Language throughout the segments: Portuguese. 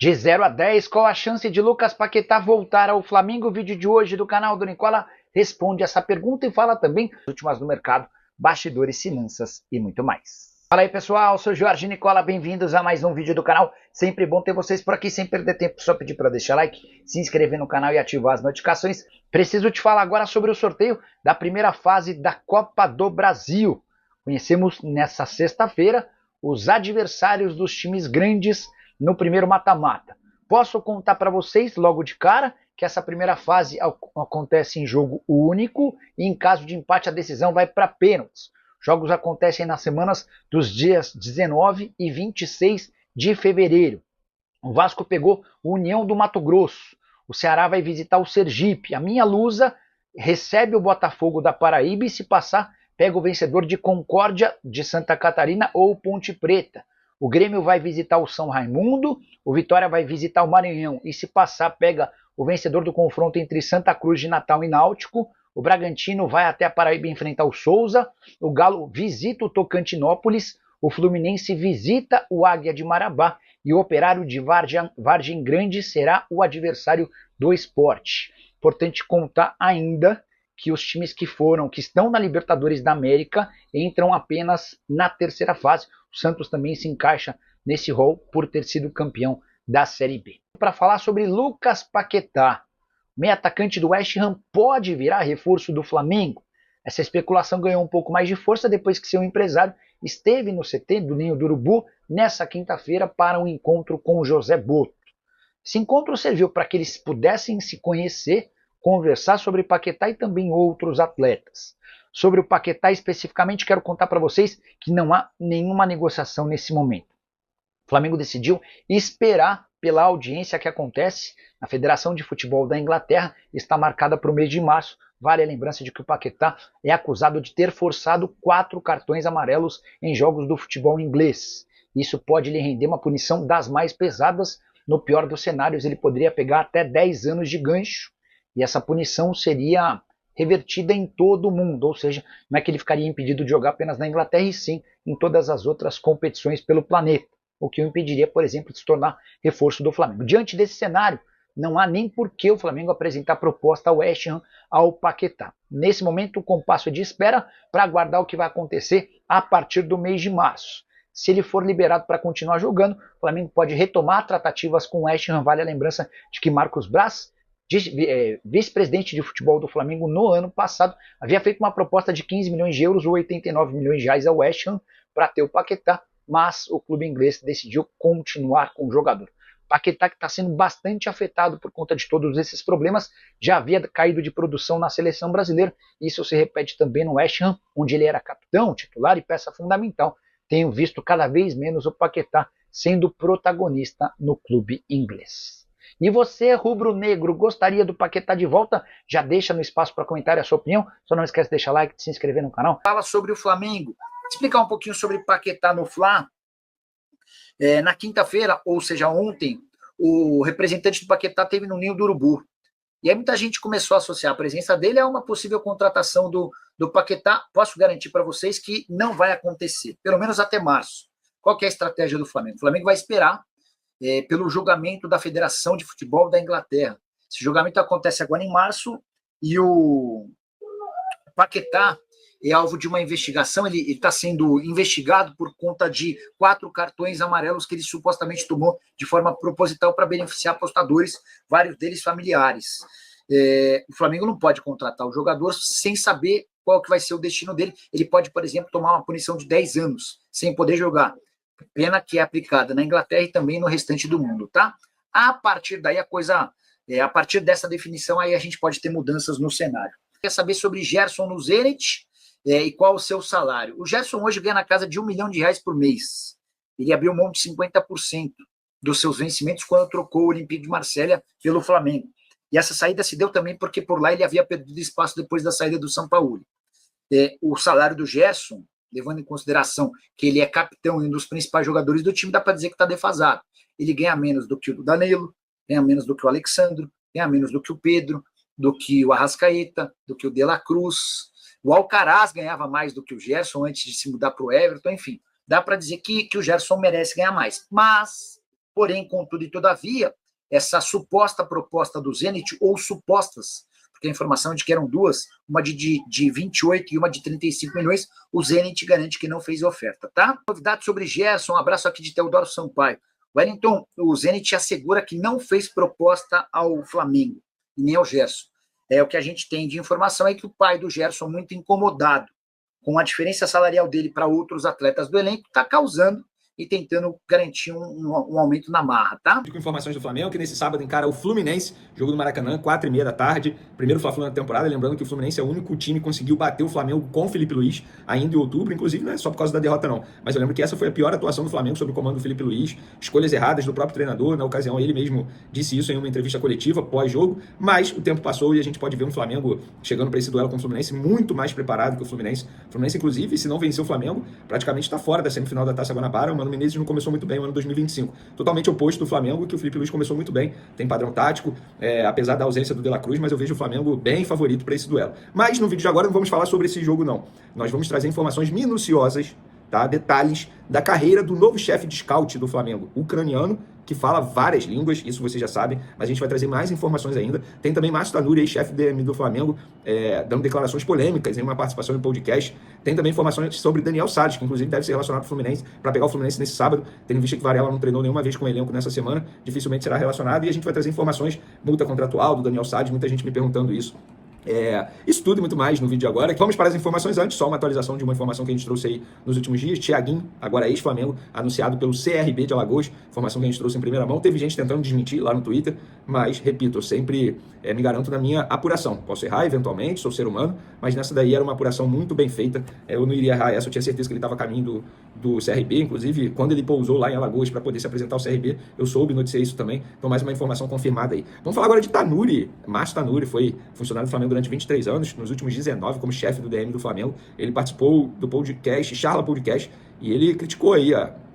De 0 a 10, qual a chance de Lucas Paquetá voltar ao Flamengo? O vídeo de hoje do canal do Nicola responde essa pergunta e fala também das últimas no mercado, bastidores, finanças e muito mais. Fala aí pessoal, sou Jorge Nicola, bem-vindos a mais um vídeo do canal. Sempre bom ter vocês por aqui, sem perder tempo, só pedir para deixar like, se inscrever no canal e ativar as notificações. Preciso te falar agora sobre o sorteio da primeira fase da Copa do Brasil. Conhecemos nessa sexta-feira os adversários dos times grandes no primeiro mata-mata. Posso contar para vocês logo de cara que essa primeira fase acontece em jogo único e em caso de empate a decisão vai para pênaltis. Jogos acontecem nas semanas dos dias 19 e 26 de fevereiro. O Vasco pegou o União do Mato Grosso. O Ceará vai visitar o Sergipe. A minha Lusa recebe o Botafogo da Paraíba e se passar pega o vencedor de Concórdia de Santa Catarina ou Ponte Preta. O Grêmio vai visitar o São Raimundo, o Vitória vai visitar o Maranhão e se passar pega o vencedor do confronto entre Santa Cruz de Natal e Náutico. O Bragantino vai até a Paraíba enfrentar o Souza, o Galo visita o Tocantinópolis, o Fluminense visita o Águia de Marabá e o Operário de Vargem Grande será o adversário do Sport. Importante contar ainda que os times que estão na Libertadores da América entram apenas na terceira fase. O Santos também se encaixa nesse rol por ter sido campeão da Série B. Para falar sobre Lucas Paquetá, meio atacante do West Ham pode virar reforço do Flamengo? Essa especulação ganhou um pouco mais de força depois que seu empresário esteve no CT do Ninho do Urubu nessa quinta-feira para um encontro com o José Boto. Esse encontro serviu para que eles pudessem se conhecer, conversar sobre Paquetá e também outros atletas. Sobre o Paquetá especificamente, quero contar para vocês que não há nenhuma negociação nesse momento. O Flamengo decidiu esperar pela audiência que acontece na Federação de Futebol da Inglaterra, está marcada para o mês de março. Vale a lembrança de que o Paquetá é acusado de ter forçado 4 cartões amarelos em jogos do futebol inglês. Isso pode lhe render uma punição das mais pesadas. No pior dos cenários, ele poderia pegar até 10 anos de gancho. E essa punição seria revertida em todo o mundo, ou seja, não é que ele ficaria impedido de jogar apenas na Inglaterra, e sim em todas as outras competições pelo planeta, o que o impediria, por exemplo, de se tornar reforço do Flamengo. Diante desse cenário, não há nem por que o Flamengo apresentar proposta ao West Ham ao Paquetá. Nesse momento, o compasso é de espera para aguardar o que vai acontecer a partir do mês de março. Se ele for liberado para continuar jogando, o Flamengo pode retomar tratativas com o West Ham. Vale a lembrança de que Marcos Braz, vice-presidente de futebol do Flamengo no ano passado, havia feito uma proposta de 15 milhões de euros ou 89 milhões de reais ao West Ham para ter o Paquetá, mas o clube inglês decidiu continuar com o jogador. Paquetá, que está sendo bastante afetado por conta de todos esses problemas, já havia caído de produção na seleção brasileira. Isso se repete também no West Ham, onde ele era capitão, titular e peça fundamental. Tenho visto cada vez menos o Paquetá sendo protagonista no clube inglês. E você, rubro-negro, gostaria do Paquetá de volta? Já deixa no espaço para comentário a sua opinião. Só não esquece de deixar like, de se inscrever no canal. Fala sobre o Flamengo. Explicar um pouquinho sobre Paquetá no Fla. Na quinta-feira, ou seja, ontem, o representante do Paquetá esteve no Ninho do Urubu. E aí muita gente começou a associar a presença dele a uma possível contratação do Paquetá. Posso garantir para vocês que não vai acontecer, pelo menos até março. Qual que é a estratégia do Flamengo? O Flamengo vai esperar pelo julgamento da Federação de Futebol da Inglaterra. Esse julgamento acontece agora em março e o Paquetá é alvo de uma investigação. Ele está sendo investigado por conta de 4 cartões amarelos que ele supostamente tomou de forma proposital para beneficiar apostadores, vários deles familiares. O Flamengo não pode contratar o jogador sem saber qual que vai ser o destino dele. Ele pode, por exemplo, tomar uma punição de 10 anos sem poder jogar. Pena que é aplicada na Inglaterra e também no restante do mundo, tá? A partir daí, a partir dessa definição, aí a gente pode ter mudanças no cenário. Quer saber sobre Gerson no Zenit e qual o seu salário? O Gerson hoje ganha na casa de R$1 milhão por mês. Ele abriu mão de 50% dos seus vencimentos quando trocou o Olympique de Marselha pelo Flamengo. E essa saída se deu também porque por lá ele havia perdido espaço depois da saída do São Paulo. O salário do Gerson, levando em consideração que ele é capitão e um dos principais jogadores do time, dá para dizer que está defasado. Ele ganha menos do que o Danilo, ganha menos do que o Alexandro, ganha menos do que o Pedro, do que o Arrascaeta, do que o De La Cruz. O Alcaraz ganhava mais do que o Gerson antes de se mudar para o Everton, enfim. Dá para dizer que o Gerson merece ganhar mais. Mas, Porém, contudo e todavia, essa suposta proposta do Zenit, ou supostas, porque a informação é de que eram duas, uma de 28 e uma de 35 milhões, o Zenit garante que não fez oferta, tá? Novidade sobre Gerson, um abraço aqui de Teodoro Sampaio. Wellington, o Zenit assegura que não fez proposta ao Flamengo, e nem ao Gerson. O que a gente tem de informação é que o pai do Gerson, muito incomodado com a diferença salarial dele para outros atletas do elenco, está causando e tentando garantir um aumento na marra, tá? Com informações do Flamengo, que nesse sábado encara o Fluminense, jogo do Maracanã, 4h30 da tarde, primeiro Fla-Flu na temporada, lembrando que o Fluminense é o único time que conseguiu bater o Flamengo com o Felipe Luiz, ainda em outubro, inclusive não é só por causa da derrota não, mas eu lembro que essa foi a pior atuação do Flamengo sob o comando do Felipe Luiz, escolhas erradas do próprio treinador, na ocasião ele mesmo disse isso em uma entrevista coletiva, pós-jogo, mas o tempo passou e a gente pode ver um Flamengo chegando para esse duelo com o Fluminense muito mais preparado que o Fluminense. O Fluminense, inclusive, se não vencer o Flamengo, praticamente está fora da semifinal da Taça Guanabara. O Mano Menezes não começou muito bem o ano 2025. Totalmente oposto do Flamengo, que o Felipe Luiz começou muito bem, tem padrão tático, apesar da ausência do De La Cruz, mas eu vejo o Flamengo bem favorito para esse duelo. Mas no vídeo de agora não vamos falar sobre esse jogo não. Nós vamos trazer informações minuciosas, tá? Detalhes da carreira do novo chefe de scout do Flamengo, ucraniano, que fala várias línguas, isso vocês já sabem, mas a gente vai trazer mais informações ainda. Tem também Márcio Tanuri, chefe DM do Flamengo, dando declarações polêmicas em uma participação em podcast. Tem também informações sobre Daniel Salles, que inclusive deve ser relacionado ao Fluminense, para pegar o Fluminense nesse sábado, tendo visto que Varela não treinou nenhuma vez com o elenco nessa semana, dificilmente será relacionado, e a gente vai trazer informações, multa contratual do Daniel Salles, muita gente me perguntando isso. Isso tudo e muito mais no vídeo de agora. Vamos para as informações antes, só uma atualização de uma informação que a gente trouxe aí nos últimos dias. Thiaguinho, agora ex-Flamengo, anunciado pelo CRB de Alagoas, informação que a gente trouxe em primeira mão. Teve gente tentando desmentir lá no Twitter, mas, repito, eu sempre me garanto na minha apuração. Posso errar eventualmente, sou ser humano, mas nessa daí era uma apuração muito bem feita. Eu não iria errar essa, eu tinha certeza que ele estava a caminho do CRB, inclusive quando ele pousou lá em Alagoas para poder se apresentar ao CRB, eu soube noticiar isso também. Então mais uma informação confirmada aí. Vamos falar agora de Tanuri. Márcio Tanuri foi funcionário do Flamengo durante 23 anos, nos últimos 19 como chefe do DM do Flamengo. Ele participou do podcast, Charla Podcast, e ele criticou aí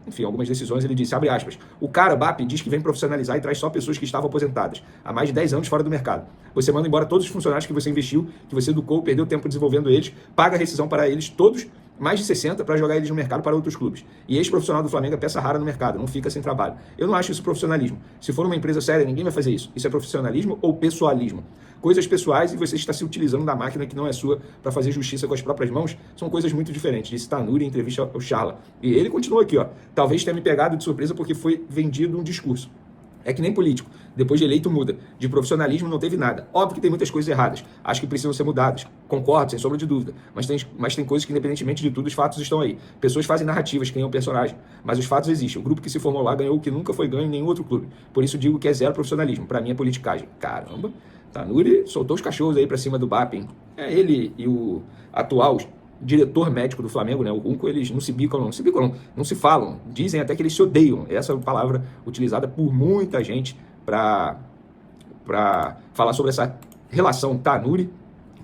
enfim, algumas decisões. Ele disse, abre aspas, o cara, BAP, diz que vem profissionalizar e traz só pessoas que estavam aposentadas, há mais de 10 anos fora do mercado. Você manda embora todos os funcionários que você investiu, que você educou, perdeu tempo desenvolvendo eles, paga a rescisão para eles todos, mais de 60 para jogar eles no mercado para outros clubes. E ex-profissional do Flamengo é peça rara no mercado, não fica sem trabalho. Eu não acho isso profissionalismo. Se for uma empresa séria, ninguém vai fazer isso. Isso é profissionalismo ou pessoalismo? Coisas pessoais e você está se utilizando da máquina que não é sua para fazer justiça com as próprias mãos, são coisas muito diferentes. Disse Tanuri em entrevista ao Charla. E ele continua aqui, ó. Talvez tenha me pegado de surpresa porque foi vendido um discurso. É que nem político. Depois de eleito, muda. De profissionalismo não teve nada. Óbvio que tem muitas coisas erradas. Acho que precisam ser mudadas. Concordo, sem sombra de dúvida. Mas tem coisas que, independentemente de tudo, os fatos estão aí. Pessoas fazem narrativas, criam personagem. Mas os fatos existem. O grupo que se formou lá ganhou o que nunca foi ganho em nenhum outro clube. Por isso digo que é zero profissionalismo. Para mim é politicagem. Caramba. Tanuri soltou os cachorros aí para cima do BAP, hein? Ele e o atual diretor médico do Flamengo, né, o Runco, eles não se falam, dizem até que eles se odeiam. Essa é a palavra utilizada por muita gente para falar sobre essa relação Tanuri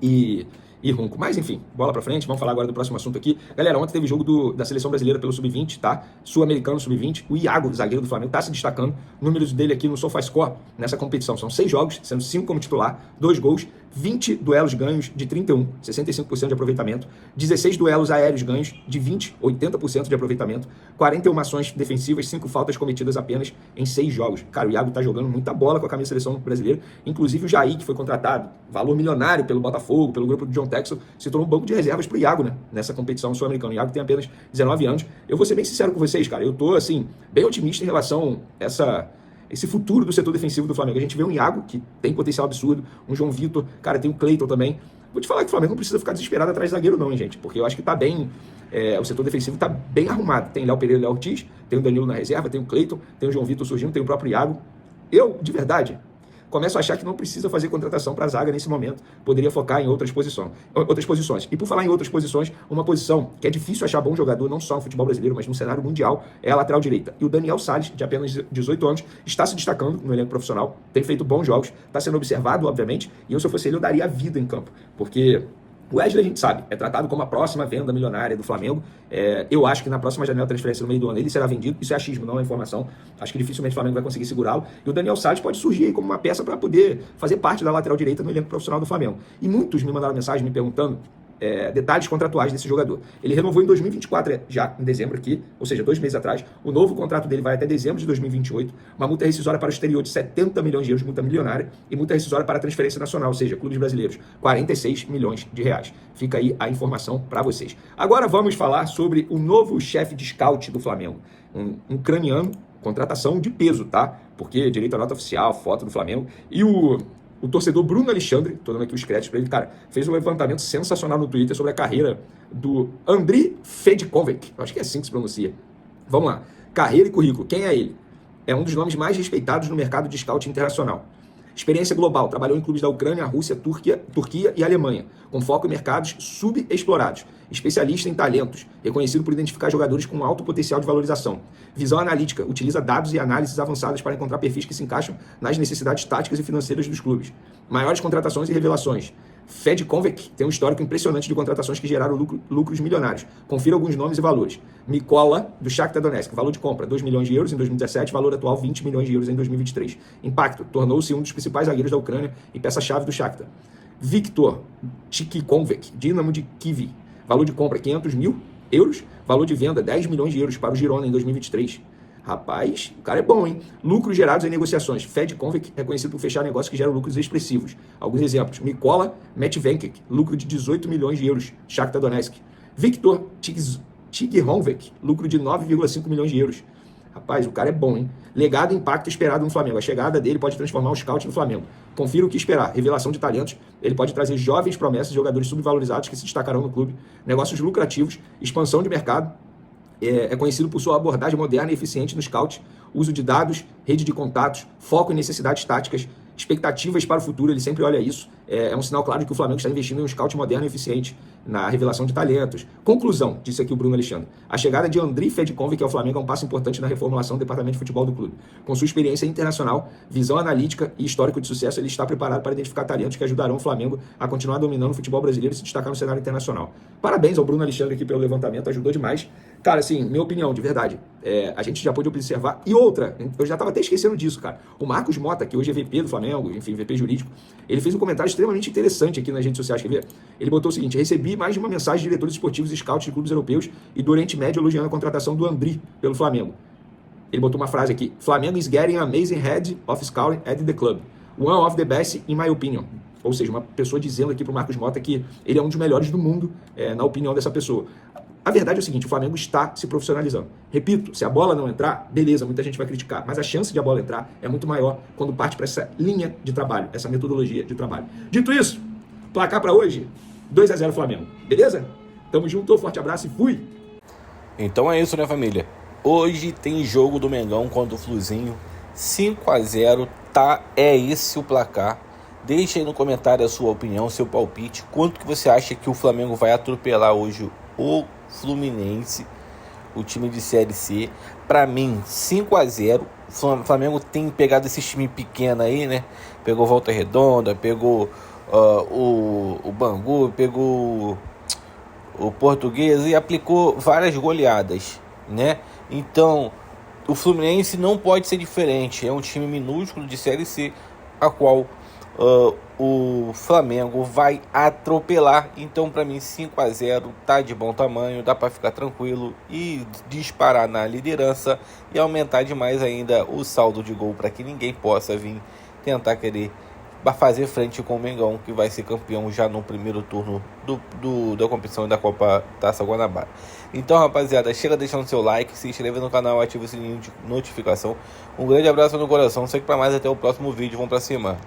e Runco. Mas enfim, bola pra frente, vamos falar agora do próximo assunto aqui. Galera, ontem teve jogo da Seleção Brasileira pelo Sub-20, tá? Sul-Americano Sub-20, o Iago, zagueiro do Flamengo, tá se destacando. Números dele aqui no SofaScore, nessa competição, são 6 jogos, sendo 5 como titular, 2 gols, 20 duelos ganhos de 31, 65% de aproveitamento, 16 duelos aéreos ganhos de 20, 80% de aproveitamento, 41 ações defensivas, 5 faltas cometidas apenas em 6 jogos. Cara, o Iago tá jogando muita bola com a camisa da Seleção Brasileira, inclusive o Jair, que foi contratado, valor milionário pelo Botafogo, pelo grupo do John Texel, se tornou um banco de reservas pro Iago, né, nessa competição sul-americana. O Iago tem apenas 19 anos. Eu vou ser bem sincero com vocês, cara, eu tô, assim, bem otimista em relação a esse futuro do setor defensivo do Flamengo. A gente vê um Iago, que tem potencial absurdo, um João Vitor, cara, tem o Cleiton também. Vou te falar que o Flamengo não precisa ficar desesperado atrás de zagueiro não, hein, gente, porque eu acho que tá bem, o setor defensivo tá bem arrumado. Tem Léo Pereira e Léo Ortiz, tem o Danilo na reserva, tem o Cleiton, tem o João Vitor surgindo, tem o próprio Iago. Eu, de verdade, começo a achar que não precisa fazer contratação para a zaga nesse momento, poderia focar em outras posições. E por falar em outras posições, uma posição que é difícil achar bom jogador, não só no futebol brasileiro, mas no cenário mundial, é a lateral direita. E o Daniel Salles, de apenas 18 anos, está se destacando no elenco profissional, tem feito bons jogos, está sendo observado, obviamente, e eu, se eu fosse ele, eu daria a vida em campo, porque o Wesley, a gente sabe, é tratado como a próxima venda milionária do Flamengo. Eu acho que na próxima janela de transferência no meio do ano ele será vendido. Isso é achismo, não é informação. Acho que dificilmente o Flamengo vai conseguir segurá-lo. E o Daniel Salles pode surgir aí como uma peça para poder fazer parte da lateral direita no elenco profissional do Flamengo. E muitos me mandaram mensagem me perguntando detalhes contratuais desse jogador. Ele renovou em 2024, já em dezembro aqui, ou seja, 2 meses atrás. O novo contrato dele vai até dezembro de 2028. Uma multa rescisória para o exterior de 70 milhões de euros, multa milionária, e multa rescisória para a transferência nacional, ou seja, clubes brasileiros, 46 milhões de reais. Fica aí a informação para vocês. Agora vamos falar sobre o novo chefe de scout do Flamengo, um ucraniano, contratação de peso, tá? Porque direito à nota oficial, foto do Flamengo, e o torcedor Bruno Alexandre, tô dando aqui os créditos para ele, cara, fez um levantamento sensacional no Twitter sobre a carreira do Andriy Fedkovic, acho que é assim que se pronuncia. Vamos lá. Carreira e currículo. Quem é ele? É um dos nomes mais respeitados no mercado de scout internacional. Experiência global. Trabalhou em clubes da Ucrânia, Rússia, Turquia e Alemanha, com foco em mercados subexplorados. Especialista em talentos, reconhecido por identificar jogadores com alto potencial de valorização. Visão analítica. Utiliza dados e análises avançadas para encontrar perfis que se encaixam nas necessidades táticas e financeiras dos clubes. Maiores contratações e revelações. Fedkovic tem um histórico impressionante de contratações que geraram lucros milionários. Confira alguns nomes e valores. Mikola, do Shakhtar Donetsk, valor de compra 2 milhões de euros em 2017, valor atual 20 milhões de euros em 2023. Impacto, tornou-se um dos principais zagueiros da Ucrânia e peça-chave do Shakhtar. Viktor Tikhonvek, Dinamo de Kyiv, valor de compra 500 mil euros, valor de venda 10 milhões de euros para o Girona em 2023. Rapaz, o cara é bom, hein? Lucros gerados em negociações. Fedkovic é conhecido por fechar negócios que geram lucros expressivos. Alguns exemplos. Mikola Matvenkik, lucro de 18 milhões de euros, Shakhtar Donetsk. Viktor Tikhonvek, lucro de 9,5 milhões de euros. Rapaz, o cara é bom, hein? Legado e impacto esperado no Flamengo. A chegada dele pode transformar o scout no Flamengo. Confira o que esperar. Revelação de talentos. Ele pode trazer jovens promessas, jogadores subvalorizados que se destacarão no clube. Negócios lucrativos. Expansão de mercado. É conhecido por sua abordagem moderna e eficiente no scout, uso de dados, rede de contatos, foco em necessidades táticas, expectativas para o futuro, ele sempre olha isso. É um sinal claro de que o Flamengo está investindo em um scout moderno e eficiente na revelação de talentos. Conclusão, disse aqui o Bruno Alexandre. A chegada de Andriy Fedkovic ao Flamengo é um passo importante na reformulação do departamento de futebol do clube. Com sua experiência internacional, visão analítica e histórico de sucesso, ele está preparado para identificar talentos que ajudarão o Flamengo a continuar dominando o futebol brasileiro e se destacar no cenário internacional. Parabéns ao Bruno Alexandre aqui pelo levantamento, ajudou demais. Cara, assim, minha opinião, de verdade, a gente já pôde observar. E outra, eu já estava até esquecendo disso, cara. O Marcos Mota, que hoje é VP do Flamengo, enfim, VP jurídico, ele fez um comentário extremamente interessante aqui nas redes sociais, quer ver? Ele botou o seguinte: recebi mais de uma mensagem de diretores esportivos e scouts de clubes europeus e do Oriente Médio elogiando a contratação do Andriy pelo Flamengo. Ele botou uma frase aqui: Flamengo is getting an amazing head of scouting at the club. One of the best in my opinion. Ou seja, uma pessoa dizendo aqui pro Marcos Mota que ele é um dos melhores do mundo, na opinião dessa pessoa. A verdade é o seguinte: o Flamengo está se profissionalizando. Repito, se a bola não entrar, beleza, muita gente vai criticar, mas a chance de a bola entrar é muito maior quando parte para essa linha de trabalho, essa metodologia de trabalho. Dito isso, placar para hoje, 2-0 Flamengo. Beleza? Tamo junto, forte abraço e fui! Então é isso, né, família? Hoje tem jogo do Mengão contra o Fluzinho, 5-0, tá? É esse o placar. Deixa aí no comentário a sua opinião, seu palpite. Quanto que você acha que o Flamengo vai atropelar hoje o Fluminense, o time de Série C? Para mim, 5-0. O Flamengo tem pegado esse time pequeno aí, né? Pegou Volta Redonda, pegou o Bangu, pegou o Português e aplicou várias goleadas, né? Então, o Fluminense não pode ser diferente. É um time minúsculo de Série C, a qual o Flamengo vai atropelar. Então, para mim, 5-0 tá de bom tamanho, dá para ficar tranquilo e disparar na liderança e aumentar demais ainda o saldo de gol para que ninguém possa vir tentar querer fazer frente com o Mengão, que vai ser campeão já no primeiro turno da competição da Copa Taça Guanabara. Então, rapaziada, chega deixando seu like, se inscreva no canal, ativa o sininho de notificação. Um grande abraço no coração, segue para mais, até o próximo vídeo, vamos para cima.